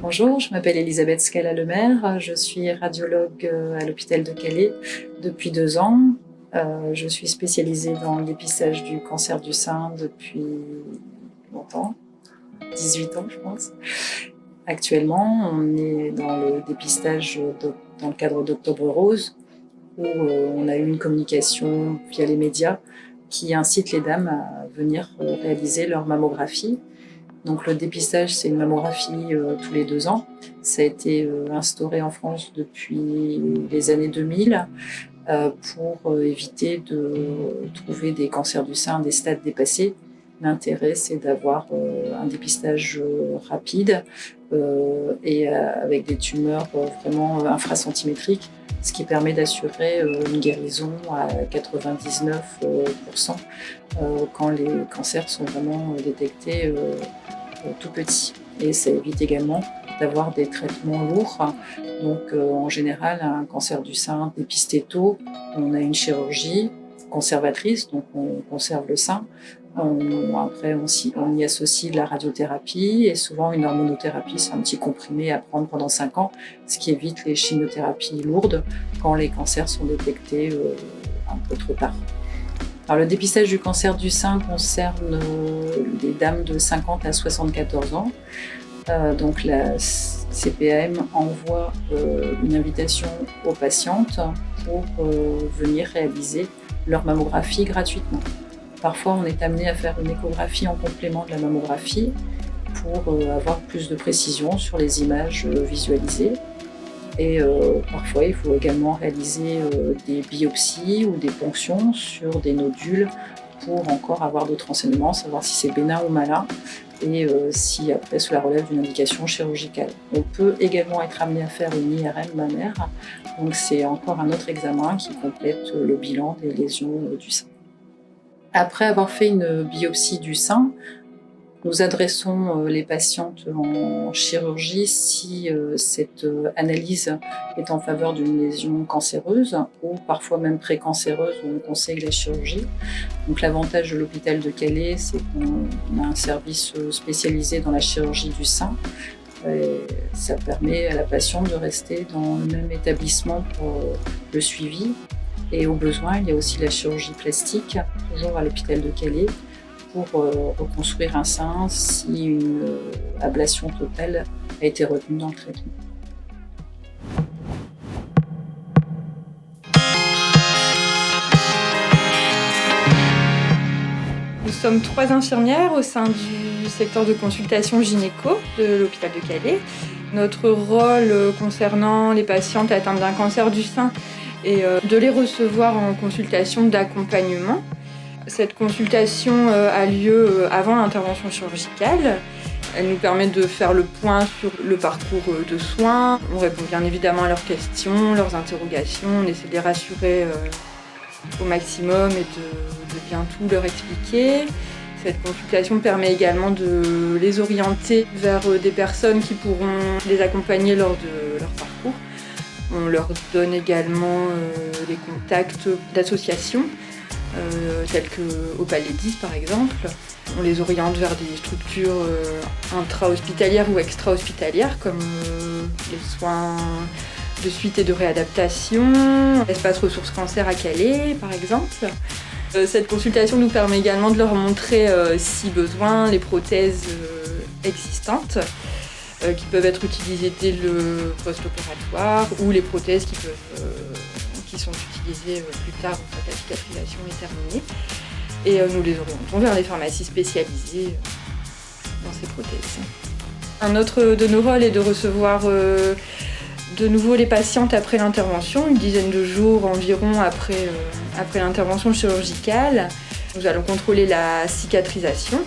Bonjour, je m'appelle Elisabeth Scala-Lemaire, je suis radiologue à l'hôpital de Calais depuis 2 ans. Je suis spécialisée dans le dépistage du cancer du sein depuis longtemps, 18 ans je pense. Actuellement, on est dans le dépistage dans le cadre d'Octobre Rose, où on a eu une communication via les médias qui incite les dames à venir réaliser leur mammographie. Donc le dépistage, c'est une mammographie tous les 2 ans. Ça a été instauré en France depuis les années 2000 pour éviter de trouver des cancers du sein des stades dépassés. L'intérêt, c'est d'avoir un dépistage rapide et avec des tumeurs vraiment infracentimétriques, ce qui permet d'assurer une guérison à 99% quand les cancers sont vraiment détectés tout petits. Et ça évite également d'avoir des traitements lourds. Donc en général, un cancer du sein dépisté tôt, on a une chirurgie conservatrice, donc on conserve le sein. Après, on y associe de la radiothérapie et souvent une hormonothérapie, c'est un petit comprimé à prendre pendant 5 ans, ce qui évite les chimiothérapies lourdes quand les cancers sont détectés un peu trop tard. Alors, le dépistage du cancer du sein concerne les dames de 50 à 74 ans. Donc la CPAM envoie une invitation aux patientes pour venir réaliser leur mammographie gratuitement. Parfois, on est amené à faire une échographie en complément de la mammographie pour avoir plus de précision sur les images visualisées. Et parfois, il faut également réaliser des biopsies ou des ponctions sur des nodules pour encore avoir d'autres renseignements, savoir si c'est bénin ou malin et si après cela relève d'une indication chirurgicale. On peut également être amené à faire une IRM mammaire, donc c'est encore un autre examen qui complète le bilan des lésions du sein. Après avoir fait une biopsie du sein, nous adressons les patientes en chirurgie si cette analyse est en faveur d'une lésion cancéreuse ou parfois même précancéreuse où on conseille la chirurgie. Donc l'avantage de l'hôpital de Calais, c'est qu'on a un service spécialisé dans la chirurgie du sein. Et ça permet à la patiente de rester dans le même établissement pour le suivi. Et au besoin, il y a aussi la chirurgie plastique, toujours à l'hôpital de Calais, pour reconstruire un sein si une ablation totale a été retenue dans le traitement. Nous sommes 3 infirmières au sein du secteur de consultation gynéco de l'hôpital de Calais. Notre rôle concernant les patientes atteintes d'un cancer du sein est de les recevoir en consultation d'accompagnement. Cette consultation a lieu avant l'intervention chirurgicale. Elle nous permet de faire le point sur le parcours de soins. On répond bien évidemment à leurs questions, leurs interrogations. On essaie de les rassurer au maximum et de bien tout leur expliquer. Cette consultation permet également de les orienter vers des personnes qui pourront les accompagner lors de leur parcours. On leur donne également les contacts d'associations, telles que Opal 10 par exemple. On les oriente vers des structures intra-hospitalières ou extra-hospitalières comme les soins de suite et de réadaptation, l'espace ressources cancer à Calais par exemple. Cette consultation nous permet également de leur montrer, si besoin, les prothèses existantes qui peuvent être utilisées dès le post-opératoire ou les prothèses qui sont utilisées plus tard une fois que la cicatrisation est terminée. Et nous les orientons vers les pharmacies spécialisées dans ces prothèses. Un autre de nos rôles est de recevoir de nouveau les patientes après l'intervention, une dizaine de jours environ après l'intervention chirurgicale. Nous allons contrôler la cicatrisation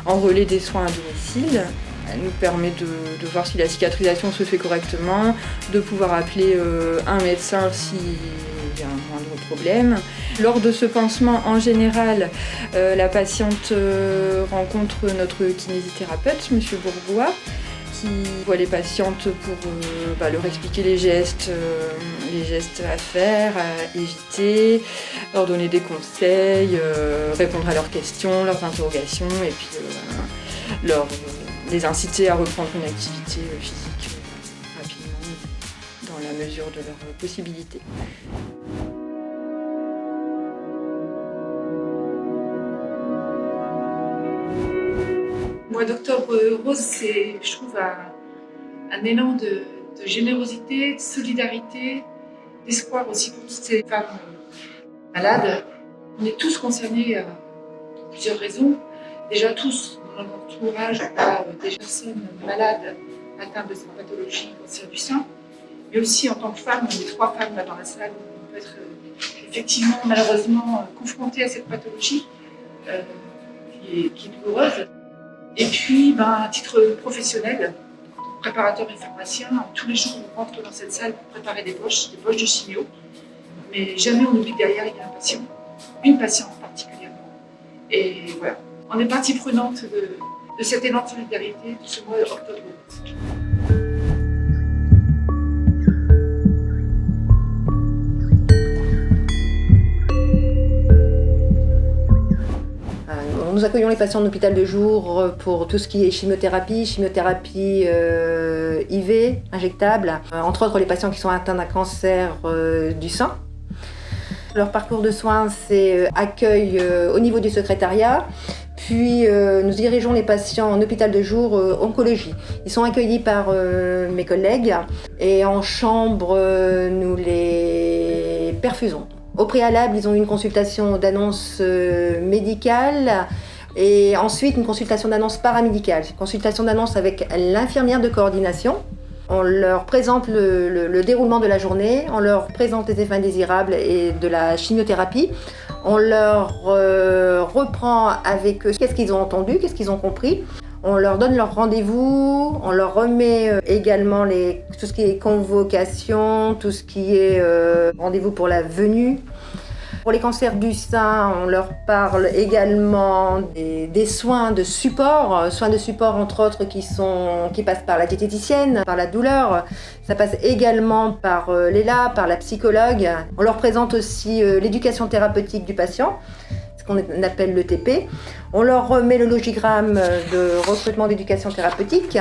en relais des soins à domicile. Elle nous permet de voir si la cicatrisation se fait correctement, de pouvoir appeler un médecin s'il y a un moindre problème. Lors de ce pansement, en général, la patiente rencontre notre kinésithérapeute, M. Bourgois, qui voit les patientes pour leur expliquer les gestes à faire, à éviter, leur donner des conseils, répondre à leurs questions, leurs interrogations et puis les inciter à reprendre une activité physique rapidement dans la mesure de leurs possibilités. Mois d'octobre rose, c'est, je trouve, un élan de générosité, de solidarité, d'espoir aussi pour toutes ces femmes malades. On est tous concernés pour plusieurs raisons. Déjà tous, dans notre entourage, on a des personnes malades atteintes de cette pathologie, cancer du sein. Mais aussi en tant que femme, on est 3 femmes là dans la salle, on peut être effectivement malheureusement confrontée à cette pathologie qui est douloureuse. Et puis, à titre professionnel, préparateur et pharmacien, tous les jours on rentre dans cette salle pour préparer des poches de chimio. Mais jamais on oublie que derrière il y a un patient, une patiente particulièrement. Et voilà, on est partie prenante de cet élan de solidarité de ce mois d'octobre. Nous accueillons les patients en hôpital de jour pour tout ce qui est chimiothérapie IV, injectable, entre autres les patients qui sont atteints d'un cancer du sein. Leur parcours de soins, c'est accueil au niveau du secrétariat, puis nous dirigeons les patients en hôpital de jour oncologie. Ils sont accueillis par mes collègues et en chambre, nous les perfusons. Au préalable, ils ont une consultation d'annonce médicale et ensuite une consultation d'annonce paramédicale. Une consultation d'annonce avec l'infirmière de coordination. On leur présente le déroulement de la journée, on leur présente les effets indésirables et de la chimiothérapie. On leur reprend avec eux qu'est-ce qu'ils ont entendu, qu'est-ce qu'ils ont compris. On leur donne leur rendez-vous, on leur remet également tout ce qui est convocation, tout ce qui est rendez-vous pour la venue. Pour les cancers du sein, on leur parle également des soins de support entre autres qui passent par la diététicienne, par la douleur. Ça passe également par l'ELA, par la psychologue. On leur présente aussi l'éducation thérapeutique du patient, ce qu'on appelle le TP. On leur remet le logigramme de recrutement d'éducation thérapeutique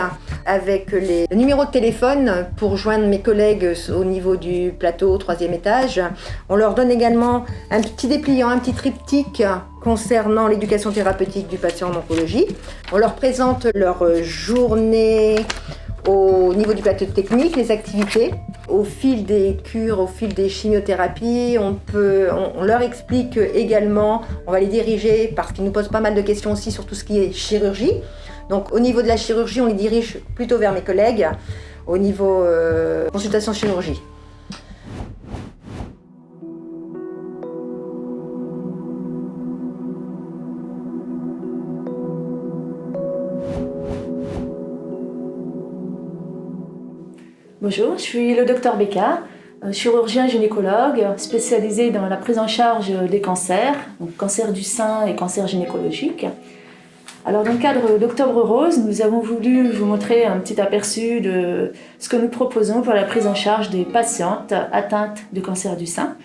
avec les numéros de téléphone pour joindre mes collègues au niveau du plateau au 3e étage. On leur donne également un petit dépliant, un petit triptyque concernant l'éducation thérapeutique du patient en oncologie. On leur présente leur journée au niveau du plateau technique, les activités. Au fil des cures, au fil des chimiothérapies, on leur explique également, on va les diriger parce qu'ils nous posent pas mal de questions aussi sur tout ce qui est chirurgie. Donc au niveau de la chirurgie, on les dirige plutôt vers mes collègues au niveau consultation chirurgie. Bonjour, je suis le docteur Becca, chirurgien gynécologue spécialisé dans la prise en charge des cancers, donc cancer du sein et cancer gynécologique. Alors dans le cadre d'Octobre Rose, nous avons voulu vous montrer un petit aperçu de ce que nous proposons pour la prise en charge des patientes atteintes de cancer du sein.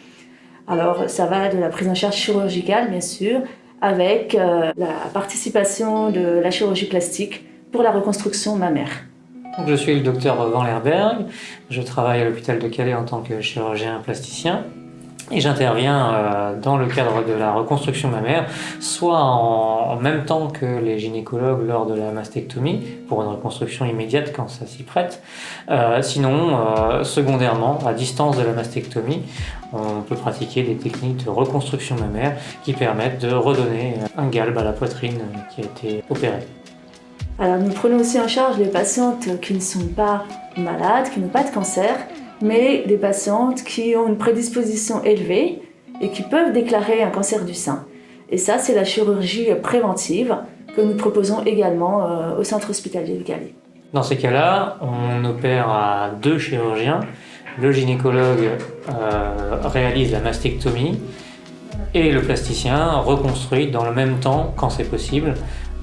Alors ça va de la prise en charge chirurgicale bien sûr, avec la participation de la chirurgie plastique pour la reconstruction mammaire. Je suis le docteur Van Lerberg, je travaille à l'hôpital de Calais en tant que chirurgien plasticien et j'interviens dans le cadre de la reconstruction mammaire, soit en même temps que les gynécologues lors de la mastectomie, pour une reconstruction immédiate quand ça s'y prête, sinon secondairement, à distance de la mastectomie, on peut pratiquer des techniques de reconstruction mammaire qui permettent de redonner un galbe à la poitrine qui a été opérée. Alors nous prenons aussi en charge les patientes qui ne sont pas malades, qui n'ont pas de cancer, mais des patientes qui ont une prédisposition élevée et qui peuvent déclarer un cancer du sein. Et ça, c'est la chirurgie préventive que nous proposons également au centre hospitalier de Calais. Dans ces cas-là, on opère à 2 chirurgiens. Le gynécologue réalise la mastectomie et le plasticien reconstruit dans le même temps, quand c'est possible,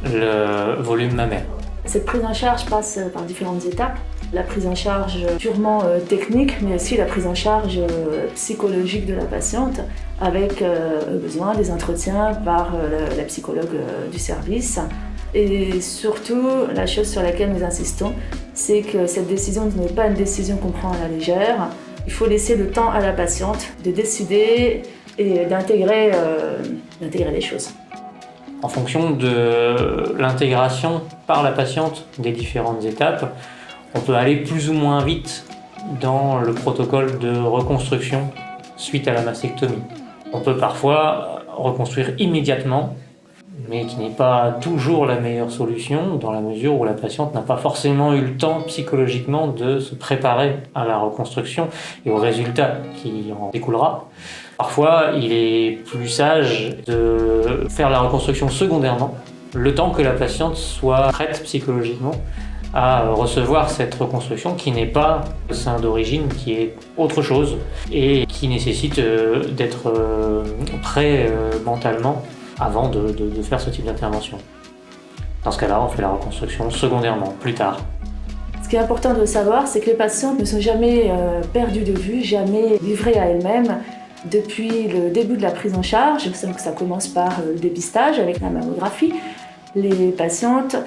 le volume mammaire. Cette prise en charge passe par différentes étapes. La prise en charge purement technique, mais aussi la prise en charge psychologique de la patiente, avec besoin des entretiens par la psychologue du service. Et surtout, la chose sur laquelle nous insistons, c'est que cette décision n'est pas une décision qu'on prend à la légère. Il faut laisser le temps à la patiente de décider et d'intégrer les choses. En fonction de l'intégration par la patiente des différentes étapes, on peut aller plus ou moins vite dans le protocole de reconstruction suite à la mastectomie. On peut parfois reconstruire immédiatement, mais qui n'est pas toujours la meilleure solution, dans la mesure où la patiente n'a pas forcément eu le temps psychologiquement de se préparer à la reconstruction et au résultat qui en découlera. Parfois, il est plus sage de faire la reconstruction secondairement, le temps que la patiente soit prête psychologiquement à recevoir cette reconstruction qui n'est pas le sein d'origine, qui est autre chose et qui nécessite d'être prêt mentalement avant de faire ce type d'intervention. Dans ce cas-là, on fait la reconstruction secondairement, plus tard. Ce qui est important de savoir, c'est que les patientes ne sont jamais perdues de vue, jamais livrées à elles-mêmes. Depuis le début de la prise en charge, ça commence par le dépistage avec la mammographie. Les patientes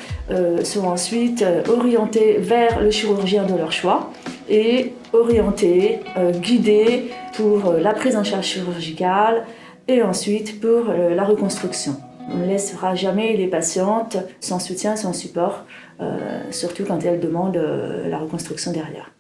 sont ensuite orientées vers le chirurgien de leur choix et orientées, guidées pour la prise en charge chirurgicale et ensuite pour la reconstruction. On ne laissera jamais les patientes sans soutien, sans support, surtout quand elles demandent la reconstruction derrière.